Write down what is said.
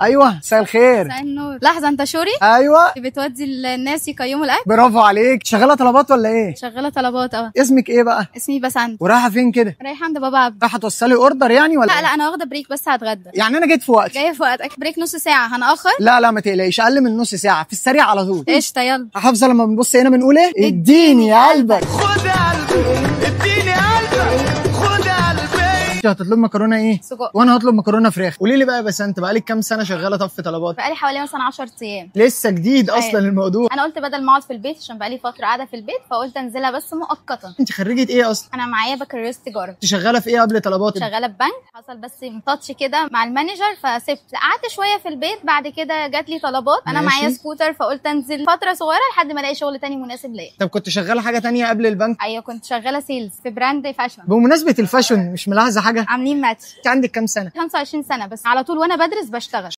ايوه مساء الخير. مساء النور. لحظه، انت شوري؟ ايوه بتودي الناس يقيموا الاكل؟ برافو عليك. شغاله طلبات ولا ايه؟ شغاله طلبات. اسمك ايه بقى؟ اسمي بسنت. ورايحه فين كده؟ رايحه عند بابا عبد. رايحه توصلي اوردر يعني ولا لا إيه؟ لا، انا واخده بريك بس هتغدى. يعني انا جيت في وقتي؟ جايه في وقتك. بريك نص ساعه، هنأخر؟ لا لا ما تقلقيش، اقل من نص ساعه، في السريع على طول. قشطه يلا. حافظه لما بنبص هنا بنقول ايه؟ اديني قلبك. خد قلبي اديني قلبك خد قلبي. انت هتطلب مكرونه ايه؟ سجق. وانا هطلب مكرونه فراخ. قولي لي بقى بس انت بقالك كام سنه شغاله طب في طلبات؟ بقالي حوالي مثلا 10 ايام. لسه جديد اصلا أيوة. الموضوع. انا قلت بدل ما اقعد في البيت عشان بقالي فتره قاعده في البيت، فقلت انزلها بس مؤقتا. انت خريجه ايه اصلا؟ انا معايا بكالوريوس تجاره. انت شغاله في ايه قبل طلبات؟ شغاله في بنك. حصل بس تاتش كده مع المانجر فسبت، قعدت شويه في البيت. بعد كده جات لي طلبات. انا ماشي. معايا سكوتر فقلت انزل فتره صغيره لحد ما الاقي شغل تاني مناسب ليا. طب كنت شغاله حاجه تانية قبل البنك؟ ايوه كنت شغاله سيلز في براند فاشن. بمناسبه الفاشن، مش ملاحظه حاجه؟ عاملين ماتش. انت عندك كام سنه؟ 25 سنه بس على طول وانا بدرس بشتغل.